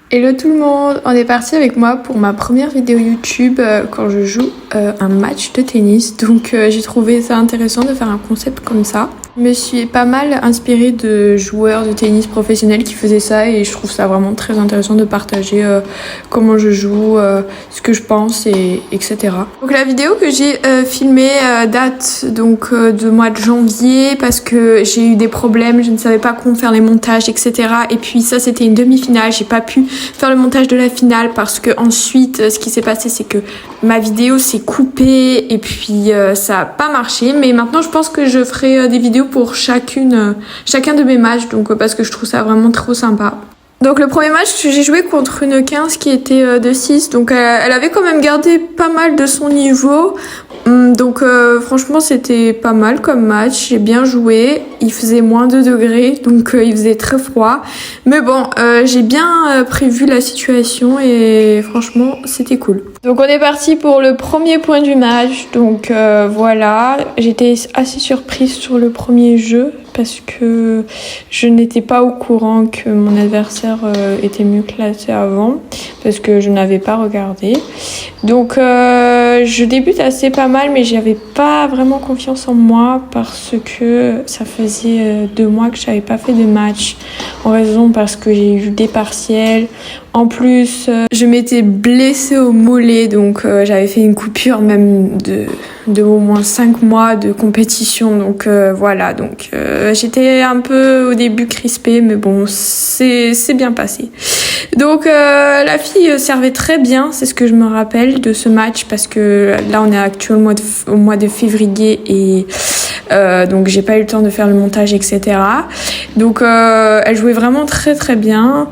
Hello tout le monde, on est parti avec moi pour ma première vidéo YouTube quand je joue un match de tennis. Donc j'ai trouvé ça intéressant de faire un concept comme ça. Je me suis pas mal inspirée de joueurs de tennis professionnels qui faisaient ça et je trouve ça vraiment très intéressant de partager comment je joue, ce que je pense etc. Donc la vidéo que j'ai filmée date donc de mois de janvier parce que j'ai eu des problèmes, je ne savais pas comment faire les montages etc. Et puis ça c'était une demi-finale, j'ai pas pu faire le montage de la finale parce que ensuite ce qui s'est passé c'est que ma vidéo s'est coupée et puis ça a pas marché, mais maintenant je pense que je ferai des vidéos pour chacun de mes matchs, donc parce que je trouve ça vraiment trop sympa. Donc le premier match, j'ai joué contre une 15 qui était de 6, donc elle avait quand même gardé pas mal de son niveau. Donc franchement c'était pas mal comme match, j'ai bien joué, il faisait moins 2 degrés, donc il faisait très froid. Mais bon, j'ai bien prévu la situation et franchement c'était cool. Donc on est parti pour le premier point du match, donc voilà, j'étais assez surprise sur le premier jeu parce que je n'étais pas au courant que mon adversaire était mieux classé avant parce que je n'avais pas regardé. Donc je débute assez pas mal mais j'avais pas vraiment confiance en moi parce que ça faisait 2 mois que j'avais pas fait de match en raison parce que j'ai eu des partiels. En plus, je m'étais blessée au mollet, donc j'avais fait une coupure même de au moins 5 mois de compétition. Donc voilà, donc j'étais un peu au début crispée, mais bon, c'est bien passé. Donc la fille servait très bien, c'est ce que je me rappelle de ce match, parce que là on est actuellement au mois de février et donc j'ai pas eu le temps de faire le montage etc. Donc elle jouait vraiment très très bien,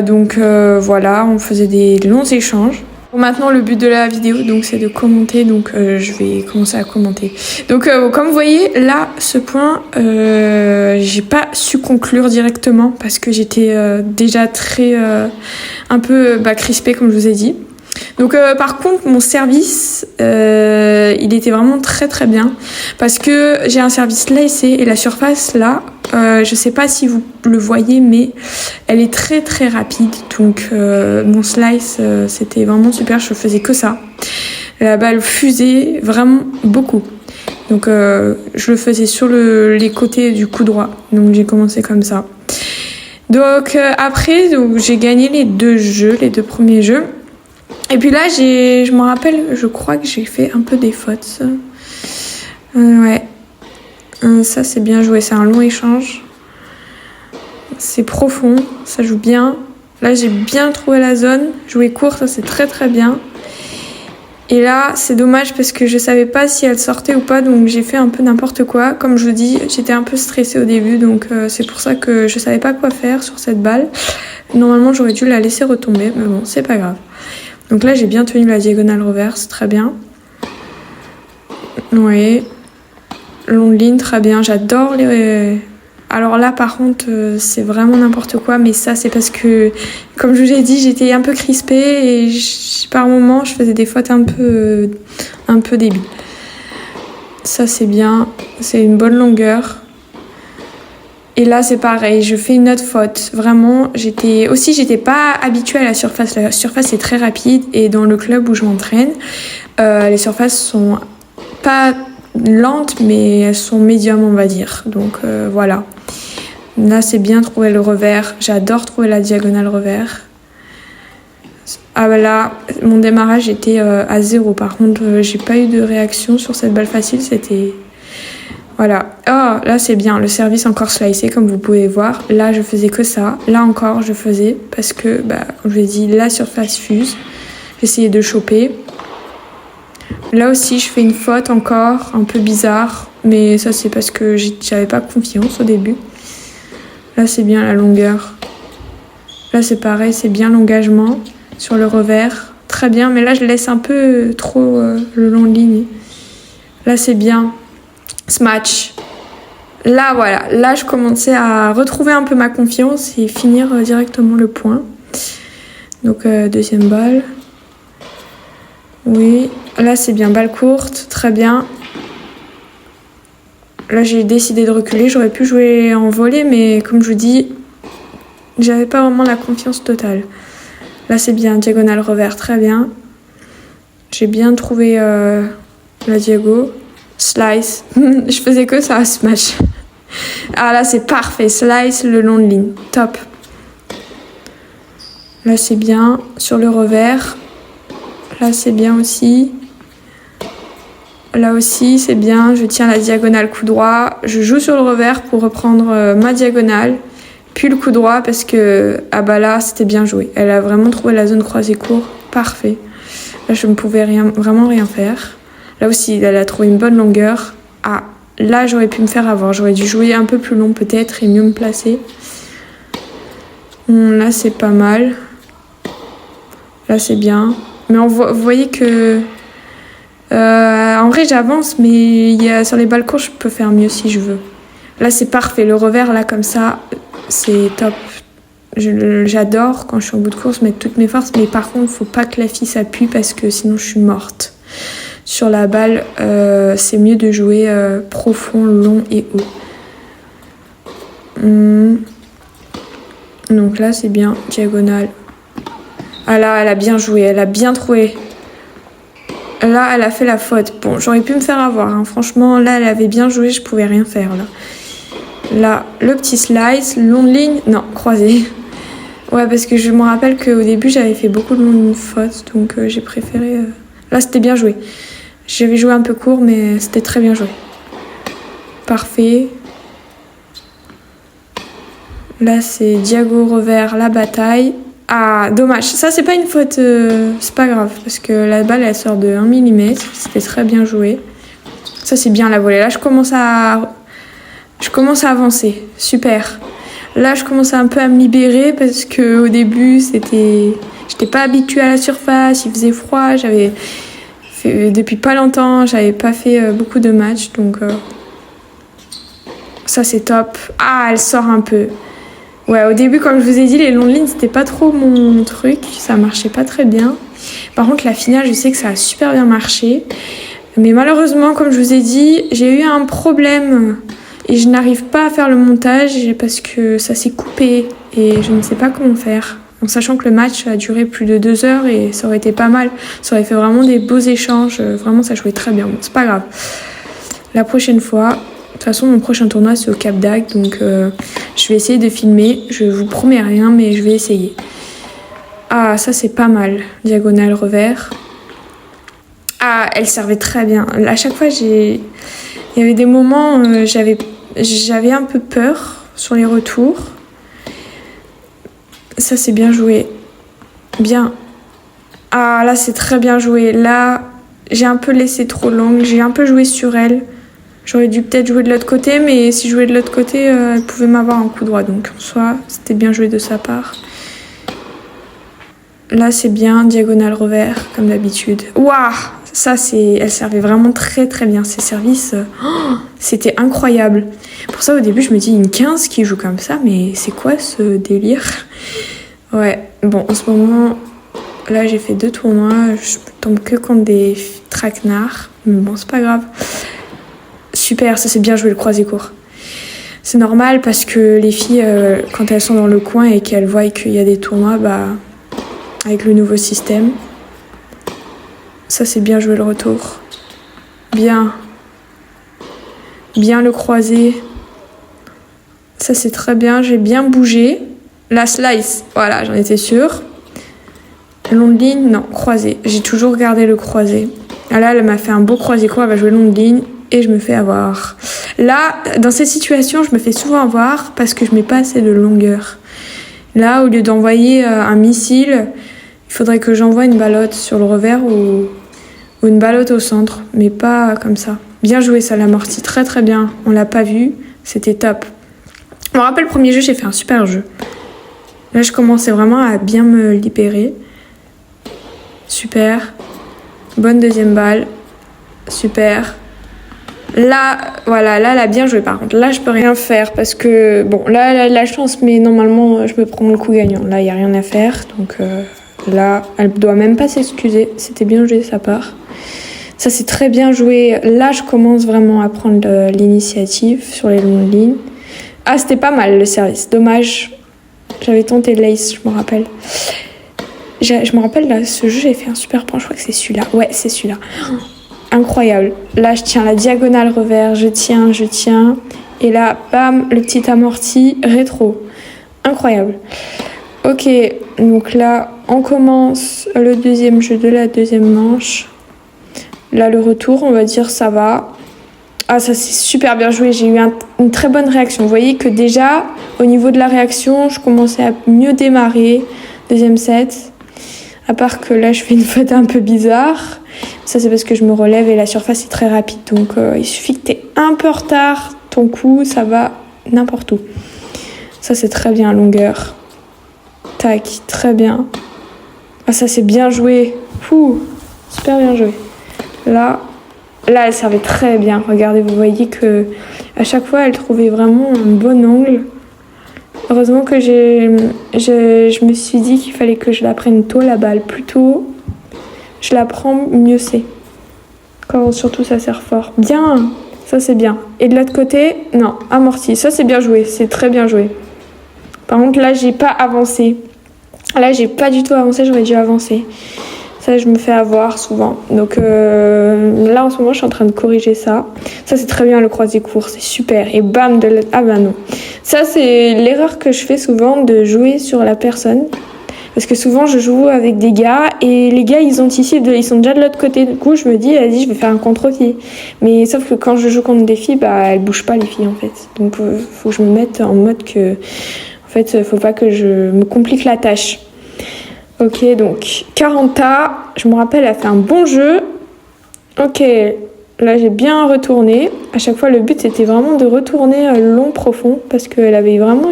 donc voilà, on faisait des longs échanges. Bon, maintenant le but de la vidéo donc c'est de commenter, donc je vais commencer à commenter. Donc comme vous voyez là ce point j'ai pas su conclure directement parce que j'étais déjà très un peu crispée comme je vous ai dit. Donc par contre mon service il était vraiment très très bien parce que j'ai un service lacé et la surface là je sais pas si vous le voyez mais elle est très très rapide, donc mon slice c'était vraiment super, je faisais que ça. La balle fusait vraiment beaucoup, donc je le faisais sur les côtés du coup droit, donc j'ai commencé comme ça. Donc après donc, j'ai gagné les 2 premiers jeux. Et puis là, je me rappelle, je crois que j'ai fait un peu des fautes. Ouais. Ça, c'est bien joué. C'est un long échange. C'est profond. Ça joue bien. Là, j'ai bien trouvé la zone. Jouer court, ça, c'est très, très bien. Et là, c'est dommage parce que je savais pas si elle sortait ou pas. Donc, j'ai fait un peu n'importe quoi. Comme je vous dis, j'étais un peu stressée au début. Donc, c'est pour ça que je savais pas quoi faire sur cette balle. Normalement, j'aurais dû la laisser retomber. Mais bon, c'est pas grave. Donc là, j'ai bien tenu la diagonale reverse, très bien. Oui. Longue ligne, très bien. J'adore les... Alors là, par contre, c'est vraiment n'importe quoi. Mais ça, c'est parce que, comme je vous ai dit, j'étais un peu crispée. Et par moments, je faisais des fautes un peu débiles. Ça, c'est bien. C'est une bonne longueur. Et là, c'est pareil, je fais une autre faute. Vraiment, j'étais pas habituée à la surface. La surface est très rapide et dans le club où je m'entraîne, les surfaces sont pas lentes, mais elles sont médium, on va dire. Donc voilà. Là, c'est bien trouver le revers. J'adore trouver la diagonale revers. Ah bah là, mon démarrage était à 0. Par contre, j'ai pas eu de réaction sur cette balle facile. C'était... Voilà. Oh, là c'est bien. Le service encore slicé comme vous pouvez voir. Là je faisais que ça. Là encore je faisais parce que, comme je vous ai dit, la surface fuse. J'essayais de choper. Là aussi je fais une faute encore, un peu bizarre. Mais ça c'est parce que j'avais pas confiance au début. Là c'est bien la longueur. Là c'est pareil, c'est bien l'engagement sur le revers. Très bien, mais là je laisse un peu trop le long de ligne. Là c'est bien. Ce match, là voilà, là je commençais à retrouver un peu ma confiance et finir directement le point. Donc deuxième balle. Oui, là c'est bien, balle courte, très bien. Là j'ai décidé de reculer, j'aurais pu jouer en volée, mais comme je vous dis, J'avais pas vraiment la confiance totale. Là, c'est bien. Diagonale revers, très bien. J'ai bien trouvé la diago. Slice. Je faisais que ça, smash. Ah là, c'est parfait. Slice le long de ligne. Top. Là, c'est bien. Sur le revers. Là, c'est bien aussi. Là aussi, c'est bien. Je tiens la diagonale coup droit. Je joue sur le revers pour reprendre ma diagonale. Puis le coup droit parce que là, c'était bien joué. Elle a vraiment trouvé la zone croisée court. Parfait. Là, je ne pouvais vraiment rien faire. Là aussi, elle a trouvé une bonne longueur. Ah, là, j'aurais pu me faire avoir. J'aurais dû jouer un peu plus long peut-être et mieux me placer. Là, c'est pas mal. Là, c'est bien. Mais vous voyez que... en vrai, j'avance, mais sur les balles courtes, je peux faire mieux si je veux. Là, c'est parfait. Le revers, là, comme ça, c'est top. J'adore quand je suis en bout de course mettre toutes mes forces, mais par contre, faut pas que la fille s'appuie parce que sinon, je suis morte. Sur la balle, c'est mieux de jouer profond, long et haut. Donc là, c'est bien. Diagonale. Ah là, elle a bien joué. Elle a bien trouvé. Là, elle a fait la faute. Bon, j'aurais pu me faire avoir. Hein. Franchement, là, elle avait bien joué. Je pouvais rien faire. Là, le petit slice. Longue ligne. Non, croisé. Ouais, parce que je me rappelle qu'au début, j'avais fait beaucoup de longues fautes. Donc, j'ai préféré... Là, c'était bien joué. J'avais joué un peu court, mais c'était très bien joué. Parfait. Là, c'est diago revers, la bataille. Ah, dommage. Ça, c'est pas une faute. C'est pas grave, parce que la balle, elle sort de 1 mm. C'était très bien joué. Ça, c'est bien la volée. Là, je commence à avancer. Super. Là, je commence un peu à me libérer, parce qu'au début, j'étais pas habituée à la surface. Il faisait froid. Depuis pas longtemps, j'avais pas fait beaucoup de matchs, donc ça c'est top. Ah, elle sort un peu. Ouais, au début, comme je vous ai dit, les longues lignes, c'était pas trop mon truc, ça marchait pas très bien. Par contre, la finale, je sais que ça a super bien marché. Mais malheureusement, comme je vous ai dit, j'ai eu un problème et je n'arrive pas à faire le montage parce que ça s'est coupé et je ne sais pas comment faire. En sachant que le match a duré plus de 2 heures et ça aurait été pas mal. Ça aurait fait vraiment des beaux échanges. Vraiment, ça jouait très bien. Bon, c'est pas grave. La prochaine fois, de toute façon, mon prochain tournoi, c'est au Cap d'Agde. Donc, je vais essayer de filmer. Je vous promets rien, mais je vais essayer. Ah, ça, c'est pas mal. Diagonale revers. Ah, elle servait très bien. À chaque fois, il y avait des moments où j'avais un peu peur sur les retours. Ça, c'est bien joué. Bien. Ah, là, c'est très bien joué. Là, j'ai un peu laissé trop longue. J'ai un peu joué sur elle. J'aurais dû peut-être jouer de l'autre côté, mais si je jouais de l'autre côté, elle pouvait m'avoir un coup droit. Donc, en soi, c'était bien joué de sa part. Là, c'est bien. Diagonale revers, comme d'habitude. Waouh! Ça, elle servait vraiment très, très bien. Ces services, c'était incroyable. Pour ça, au début, je me dis, une 15 qui joue comme ça, mais c'est quoi ce délire? Ouais, bon, en ce moment, là, j'ai fait 2 tournois. Je tombe que contre des traquenards. Mais bon, c'est pas grave. Super, ça c'est bien joué le croisé court. C'est normal parce que les filles, quand elles sont dans le coin et qu'elles voient qu'il y a des tournois, avec le nouveau système, ça c'est bien joué le retour. Bien. Bien le croisé. Ça c'est très bien, j'ai bien bougé. La slice, voilà, j'en étais sûre. Longue ligne, non, croisé. J'ai toujours gardé le croisé. Ah là, elle m'a fait un beau croisé court, elle va jouer longue ligne. Et je me fais avoir. Là, dans cette situation, je me fais souvent avoir parce que je mets pas assez de longueur. Là, au lieu d'envoyer un missile, il faudrait que j'envoie une ballotte sur le revers ou une ballotte au centre, mais pas comme ça. Bien joué, ça l'amortit très très bien. On l'a pas vu, c'était top. Je me rappelle le premier jeu, j'ai fait un super jeu. Là, je commençais vraiment à bien me libérer. Super. Bonne deuxième balle. Super. Là, voilà, là, elle a bien joué par contre. Là, je peux rien faire parce que, bon, là, elle a de la chance, mais normalement, je me prends le coup gagnant. Là, il n'y a rien à faire. Donc là, elle doit même pas s'excuser. C'était bien joué de sa part. Ça, c'est très bien joué. Là, je commence vraiment à prendre l'initiative sur les longues lignes. Ah, c'était pas mal le service. Dommage. J'avais tenté Lace, je me rappelle. Je me rappelle, là, ce jeu, j'avais fait un super point. Je crois que c'est celui-là. Ouais, c'est celui-là. Incroyable. Là, je tiens la diagonale revers. Je tiens. Et là, bam, le petit amorti rétro. Incroyable. Ok, donc là, on commence le deuxième jeu de la deuxième manche. Là, le retour, on va dire, ça va. Ah, ça, c'est super bien joué. J'ai eu une très bonne réaction. Vous voyez que déjà, au niveau de la réaction, je commençais à mieux démarrer. Deuxième set. À part que là, je fais une faute un peu bizarre. Ça, c'est parce que je me relève et la surface est très rapide. Donc, il suffit que tu aies un peu en retard. Ton coup, ça va n'importe où. Ça, c'est très bien, longueur. Tac, très bien. Ah, ça, c'est bien joué. Ouh, super bien joué. Là, elle servait très bien. Regardez, vous voyez que à chaque fois, elle trouvait vraiment un bon angle. Heureusement que je me suis dit qu'il fallait que je la prenne tôt, la balle. Plus tôt je la prends, mieux c'est. Quand surtout ça sert fort. Bien, ça c'est bien. Et de l'autre côté, non, amorti. Ça c'est bien joué, c'est très bien joué. Par contre là, j'ai pas avancé. Là, j'ai pas du tout avancé, j'aurais dû avancer. Ça, je me fais avoir souvent. Donc là, en ce moment, je suis en train de corriger ça. Ça, c'est très bien, le croisé court. C'est super. Et bam, ah bah non. Ça, c'est l'erreur que je fais souvent de jouer sur la personne. Parce que souvent, je joue avec des gars et les gars, ils sont déjà de l'autre côté. Du coup, je me dis, vas-y, je vais faire un contre-pied. Mais sauf que quand je joue contre des filles, bah, elles bougent pas, les filles, en fait. Donc, faut que je me mette en mode que... En fait, faut pas que je me complique la tâche. Ok, donc 40A, je me rappelle, elle a fait un bon jeu. Ok, là j'ai bien retourné. À chaque fois, le but c'était vraiment de retourner long, profond, parce qu'elle avait vraiment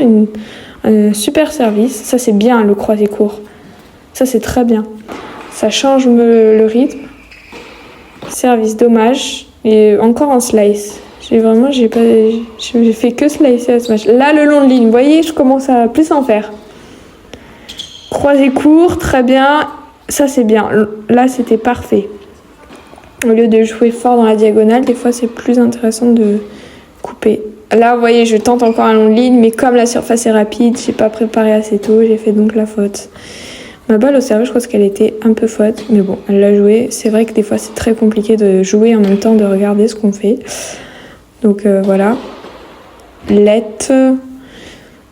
un super service. Ça c'est bien, le croisé court. Ça c'est très bien. Ça change le rythme. Service, dommage. Et encore en slice. J'ai fait que slicer à ce match. Là, le long de ligne, vous voyez, je commence à plus en faire. Croisé court, très bien. Ça, c'est bien. Là, c'était parfait. Au lieu de jouer fort dans la diagonale, des fois, c'est plus intéressant de couper. Là, vous voyez, je tente encore un long de ligne, mais comme la surface est rapide, j'ai pas préparé assez tôt, j'ai fait donc la faute. Ma balle au service, je crois qu'elle était un peu faute, mais bon, elle l'a joué. C'est vrai que des fois, c'est très compliqué de jouer en même temps de regarder ce qu'on fait. Donc, voilà. Let.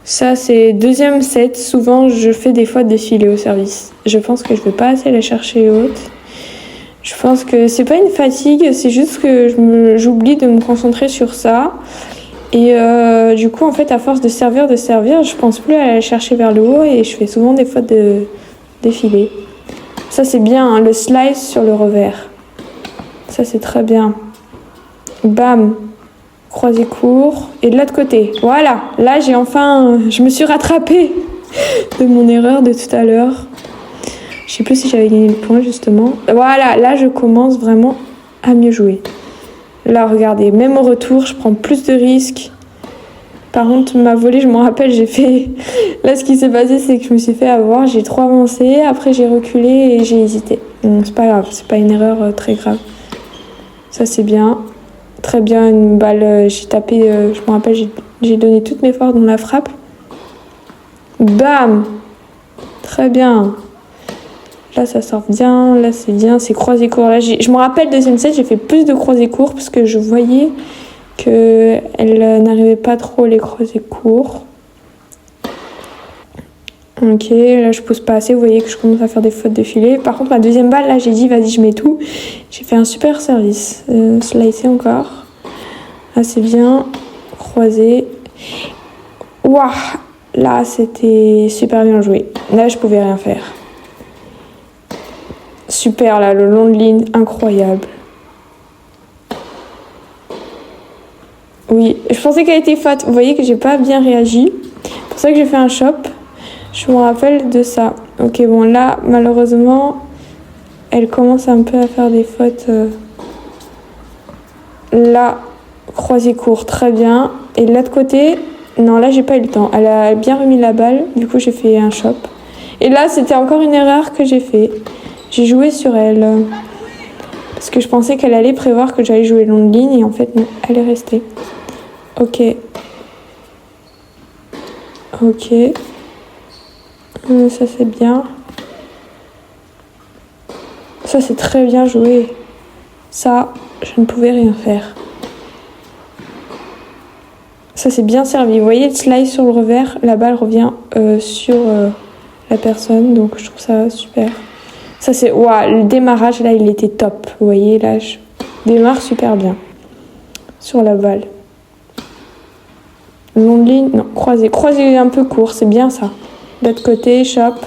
Ça, c'est deuxième set. Souvent, je fais des fautes défilées au service. Je pense que je ne vais pas assez la chercher haute. Je pense que c'est pas une fatigue, c'est juste que j'oublie de me concentrer sur ça. Et du coup, en fait, à force de servir, je pense plus à la chercher vers le haut et je fais souvent des fautes de défilé. Ça, c'est bien, hein, le slice sur le revers. Ça, c'est très bien. Bam. Croisé court. Et de l'autre côté. Voilà. Là, je me suis rattrapée de mon erreur de tout à l'heure. Je sais plus si j'avais gagné le point, justement. Voilà. Là, je commence vraiment à mieux jouer. Là, regardez. Même au retour, je prends plus de risques. Par contre, ma volée, je me rappelle, j'ai fait... Là, ce qui s'est passé, c'est que je me suis fait avoir. J'ai trop avancé. Après, j'ai reculé et j'ai hésité. Donc, c'est pas grave. C'est pas une erreur très grave. Ça, c'est bien. Très bien, une balle, j'ai tapé, je me rappelle, j'ai donné toutes mes forces dans la frappe. Bam! Très bien. Là, ça sort bien, là, c'est bien, c'est croisé court. Là, je me rappelle, deuxième set, j'ai fait plus de croisés courts parce que je voyais qu'elle n'arrivait pas trop les croisés courts. Ok, là, je pousse pas assez, vous voyez que je commence à faire des fautes de filet. Par contre, ma deuxième balle, là, j'ai dit, vas-y, je mets tout. J'ai fait un super service. Slicer encore. Là, c'est bien. Croisé. Waouh! Là, c'était super bien joué. Là, je pouvais rien faire. Super, là, le long de ligne, incroyable. Oui, je pensais qu'elle était faute. Vous voyez que j'ai pas bien réagi. C'est pour ça que j'ai fait un chop. Je me rappelle de ça. Ok, bon, là, malheureusement, elle commence un peu à faire des fautes. Là, croisé court, très bien. Et de l'autre côté, non, là, j'ai pas eu le temps. Elle a bien remis la balle. Du coup, j'ai fait un chop. Et là, c'était encore une erreur que j'ai fait. J'ai joué sur elle. Parce que je pensais qu'elle allait prévoir que j'allais jouer long de ligne. Et en fait, non, elle est restée. Ok. Ok. Ça c'est bien. Ça c'est très bien joué. Ça, je ne pouvais rien faire. Ça c'est bien servi. Vous voyez le slice sur le revers, la balle revient sur la personne, donc je trouve ça super. Ça c'est... Waouh, le démarrage là il était top. Vous voyez là, je démarre super bien. Sur la balle. Long de ligne, non, croisé. Croisé un peu court, c'est bien ça. L'autre côté, chope.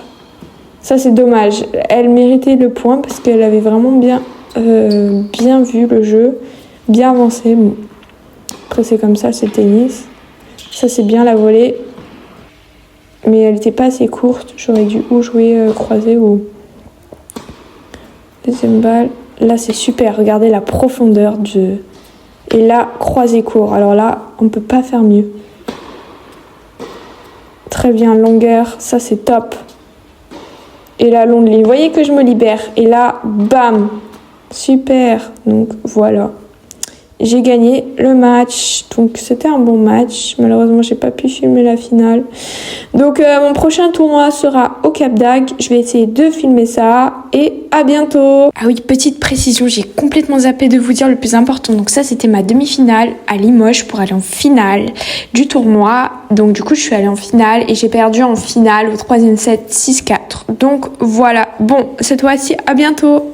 Ça c'est dommage. Elle méritait le point parce qu'elle avait vraiment bien vu le jeu. Bien avancé. Bon. Après c'est comme ça, c'est tennis. Ça c'est bien la volée. Mais elle n'était pas assez courte. J'aurais dû ou jouer croisé ou... Deuxième balle. Là c'est super. Regardez la profondeur du jeu. Et là, croisé court. Alors là, on ne peut pas faire mieux. Très bien, longueur. Ça c'est top. Et là, long de ligne. Vous voyez que je me libère. Et là, bam. Super. Donc voilà. J'ai gagné le match. Donc c'était un bon match. Malheureusement, j'ai pas pu filmer la finale. Donc mon prochain tournoi sera au Cap d'Agde. Je vais essayer de filmer ça. Et à bientôt. Ah oui, petite précision, j'ai complètement zappé de vous dire le plus important. Donc ça, c'était ma demi-finale à Limoges pour aller en finale du tournoi. Donc du coup, je suis allée en finale et j'ai perdu en finale au 3e set 6-4. Donc voilà. Bon, cette fois-ci, à bientôt.